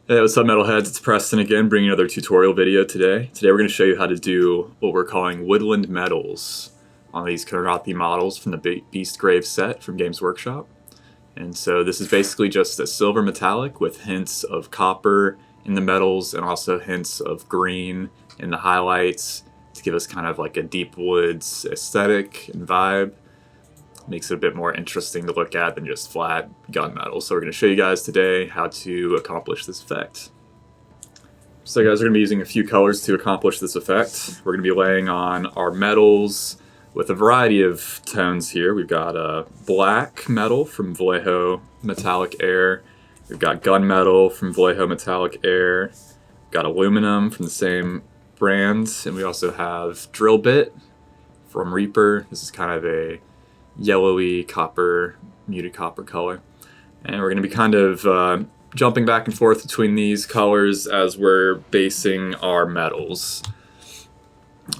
Hey, what's up, Metalheads? It's Preston again, bringing another tutorial video today. Today we're going to show you how to do what we're calling Woodland metals on these Karathi models from the Beastgrave set from Games Workshop. And so this is basically just a silver metallic with hints of copper in the metals and also hints of green in the highlights to give us kind of like a deep woods aesthetic and vibe. Makes it a bit more interesting to look at than just flat gunmetal. So we're going to show you guys today how to accomplish this effect. So guys, we're going to be using a few colors to accomplish this effect. We're going to be laying on our metals with a variety of tones here. We've got black metal from Vallejo Metallic Air. We've got gunmetal from Vallejo Metallic Air. We've got aluminum from the same brand. And we also have drill bit from Reaper. This is kind of a yellowy copper, muted copper color. And we're going to be kind of jumping back and forth between these colors as we're basing our metals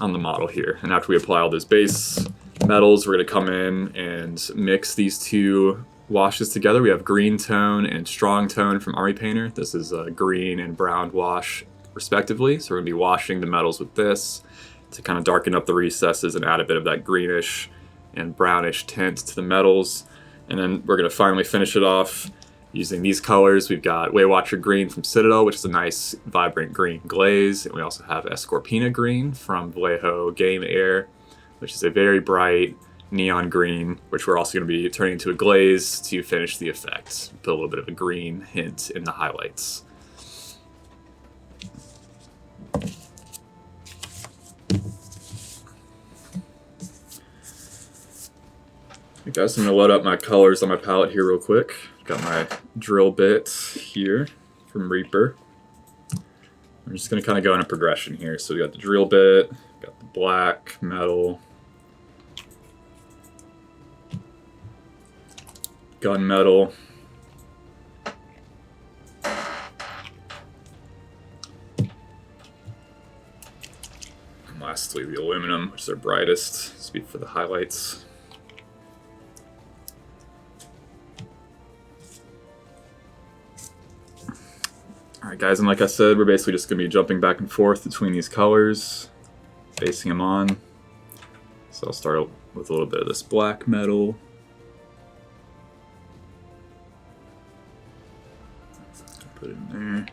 on the model here. And after we apply all those base metals, we're going to come in and mix these two washes together. We have green tone and strong tone from Army Painter. This is a green and brown wash respectively. So we're going to be washing the metals with this to kind of darken up the recesses and add a bit of that greenish and brownish tint to the metals. And then we're going to finally finish it off using these colors. We've got Waywatcher Green from Citadel, which is a nice vibrant green glaze. And we also have Escorpina Green from Vallejo Game Air, which is a very bright neon green, which we're also going to be turning into a glaze to finish the effect. Put a little bit of a green hint in the highlights. Okay, guys, I'm going to load up my colors on my palette here real quick. Got my drill bit here from Reaper. I'm just going to kind of go in a progression here. So we got the drill bit, got the black metal, gunmetal, and lastly the aluminum, which is our brightest. Speed for the highlights. Alright guys, and like I said, we're basically just going to be jumping back and forth between these colors, basing them on. So I'll start with a little bit of this black metal. Put it in there.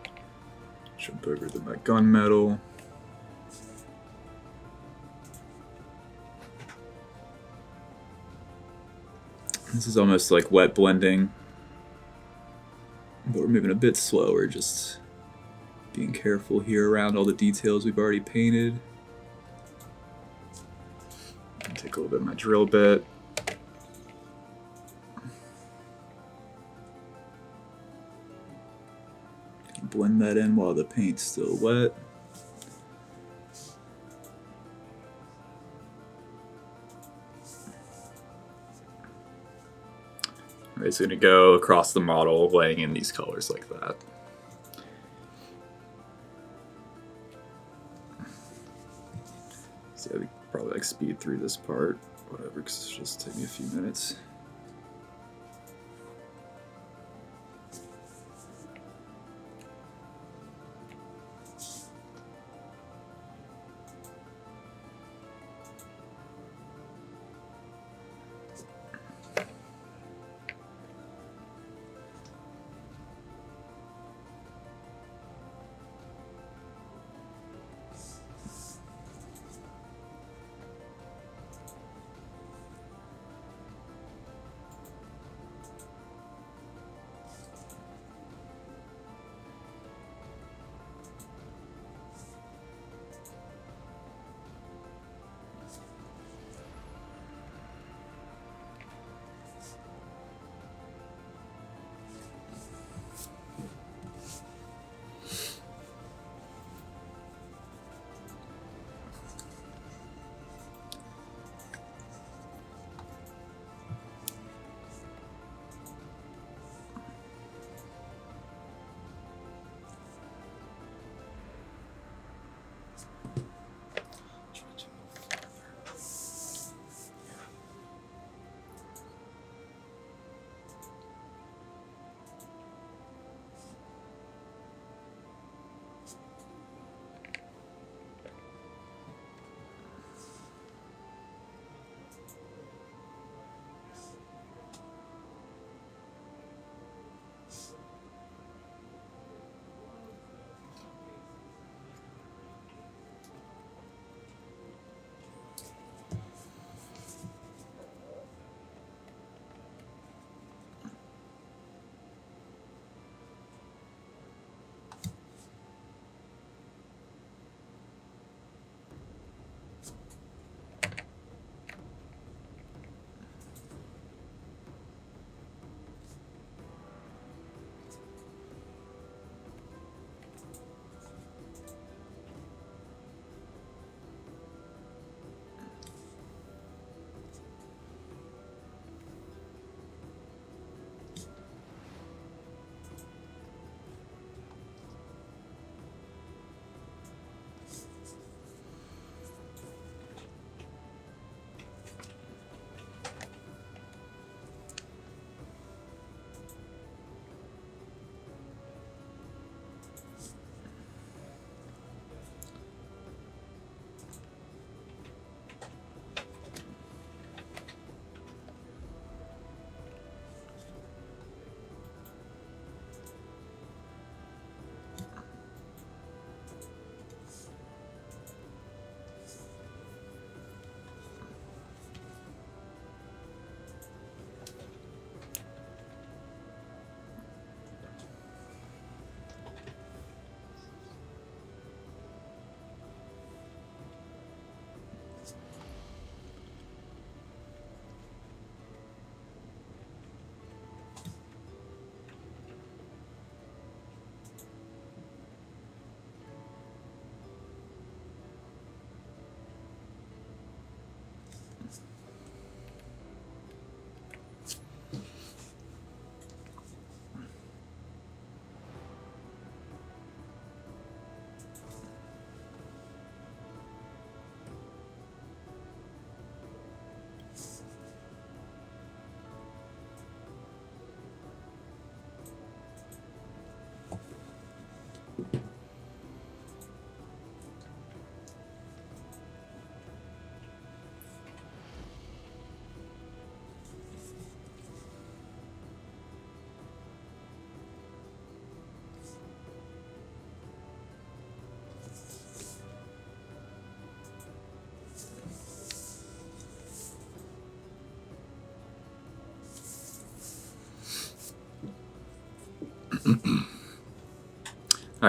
Jump over to my gunmetal. This is almost like wet blending, but we're moving a bit slower, just being careful here around all the details we've already painted. Take a little bit of my drill bit. Blend that in while the paint's still wet. I'm basically going to go across the model, laying in these colors like that. So I probably like speed through this part, whatever, because it'll just take me a few minutes. Alright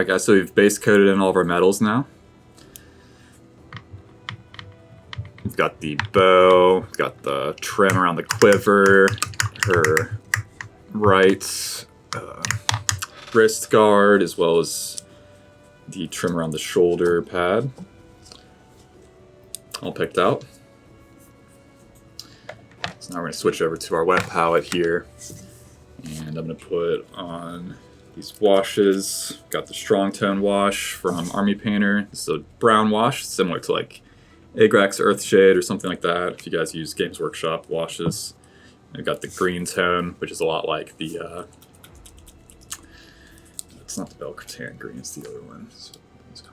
guys, so we've base coated in all of our metals now. We've got the bow, we've got the trim around the quiver, her right wrist guard, as well as the trim around the shoulder pad. All picked out. So now we're going to switch over to our wet palette here. And I'm going to put on these washes. Got the Strong Tone wash from Army Painter. This is a brown wash, similar to like Agrax Earthshade or something like that, if you guys use Games Workshop washes. I've got the green tone, which is a lot like the, it's not the Belcratan green, it's the other one. So it's called.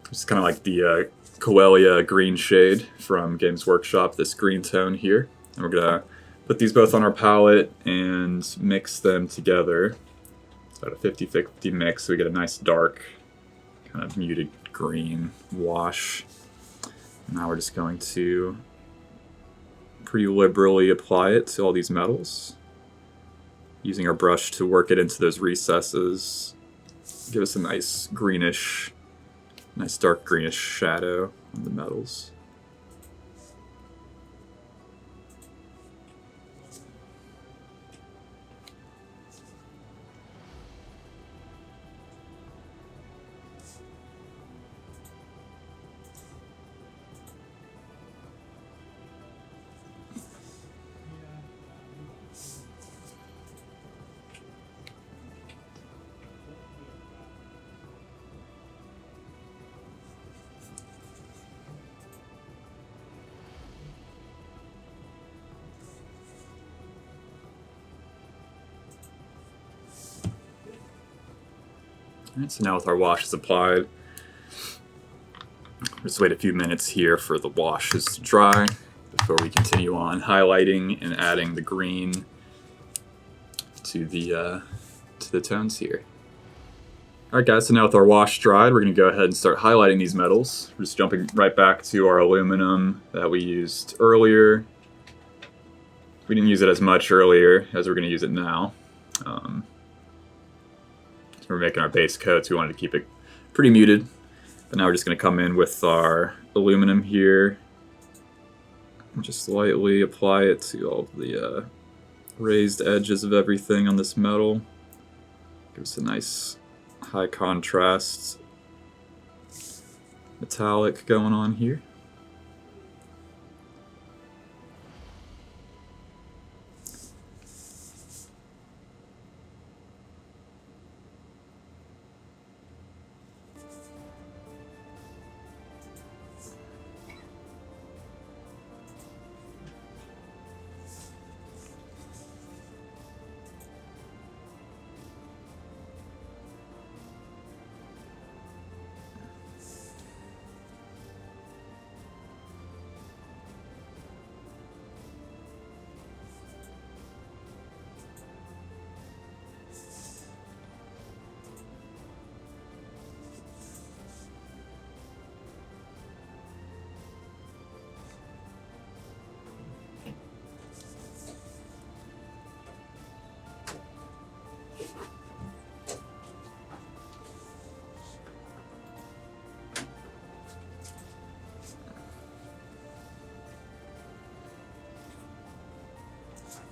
It's kind of like the Coelia green shade from Games Workshop, this green tone here. And we're gonna put these both on our palette and mix them together. It's about a 50-50 mix, so we get a nice dark, kind of muted green wash. Now we're just going to pretty liberally apply it to all these metals, using our brush to work it into those recesses, give us a nice greenish, nice dark greenish shadow on the metals. Alright, so now with our washes applied, just wait a few minutes here for the washes to dry before we continue on highlighting and adding the green to the tones here. Alright guys, so now with our wash dried, we're going to go ahead and start highlighting these metals. We're just jumping right back to our aluminum that we used earlier. We didn't use it as much earlier as we're going to use it now. We're making our base coats, we wanted to keep it pretty muted. But now we're just going to come in with our aluminum here. And just slightly apply it to all the raised edges of everything on this metal. Give us a nice high contrast metallic going on here.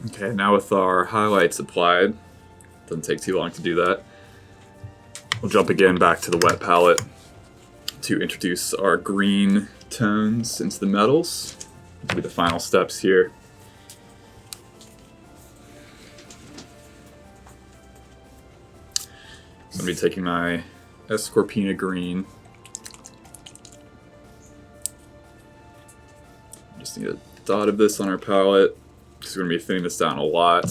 Okay, now with our highlights applied, doesn't take too long to do that. We'll jump again back to the wet palette to introduce our green tones into the metals. That'll be the final steps here. So I'm going to be taking my Escorpina green. Just need a dot of this on our palette, because we're going to be thinning this down a lot.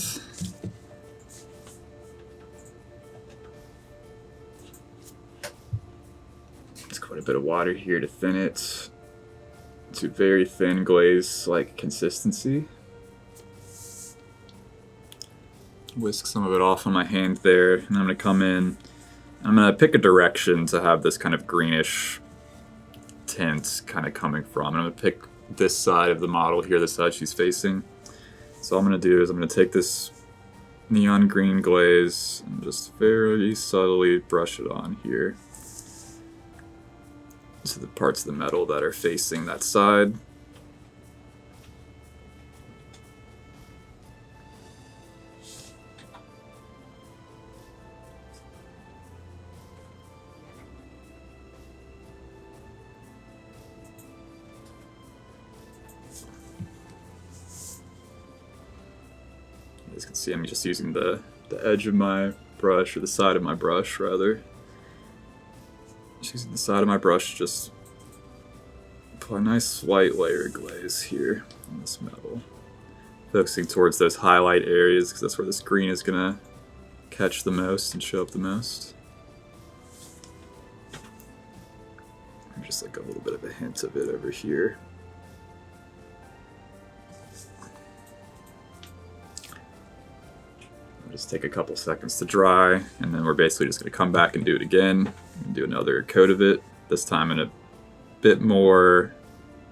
There's quite a bit of water here to thin it to very thin glaze-like consistency. Whisk some of it off on my hand there, and I'm going to come in. I'm going to pick a direction to have this kind of greenish tint kind of coming from. I'm going to pick this side of the model here, the side she's facing. So all I'm going to do is I'm going to take this neon green glaze and just very subtly brush it on here to the parts of the metal that are facing that side. As you can see, I'm just using the edge of my brush, or the side of my brush rather. Just using the side of my brush, just apply a nice white layer of glaze here on this metal. Focusing towards those highlight areas because that's where this green is going to catch the most and show up the most. And just like a little bit of a hint of it over here. Just take a couple seconds to dry, and then we're basically just going to come back and do it again, and do another coat of it, this time in a bit more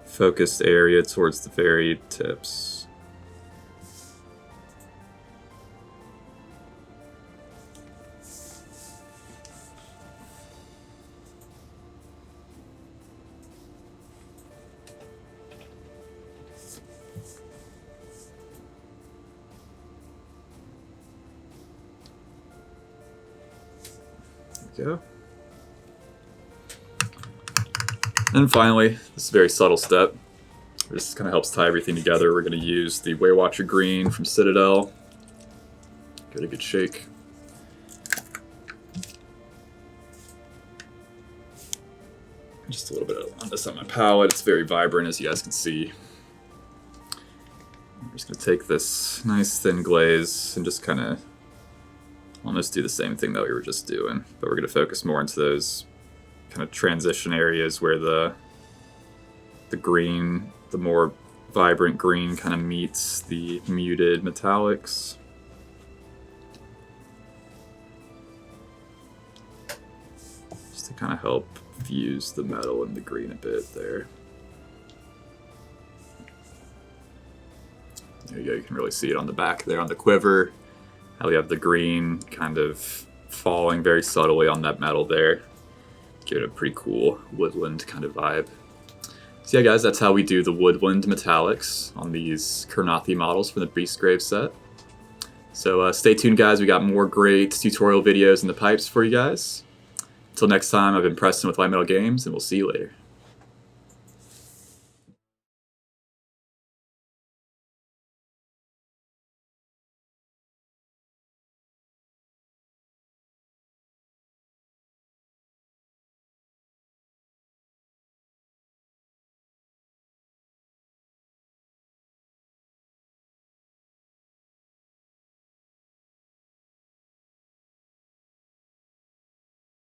focused area towards the very tips. Go. And finally, this very subtle step, this kind of helps tie everything together. We're going to use the Waywatcher Green from Citadel. Give it a good shake. Just a little bit on this on my palette. It's very vibrant, as you guys can see. I'm just going to take this nice thin glaze and just kind of almost do the same thing that we were just doing, but we're going to focus more into those kind of transition areas where the green, the more vibrant green kind of meets the muted metallics. Just to kind of help fuse the metal and the green a bit there. There you go, you can really see it on the back there on the quiver. How we have the green kind of falling very subtly on that metal there. Give it a pretty cool woodland kind of vibe. So yeah guys, that's how we do the woodland metallics on these Karnathi models from the Beastgrave set. So stay tuned guys, we got more great tutorial videos in the pipes for you guys. Until next time, I've been Preston with WhiteMetalGames, and we'll see you later.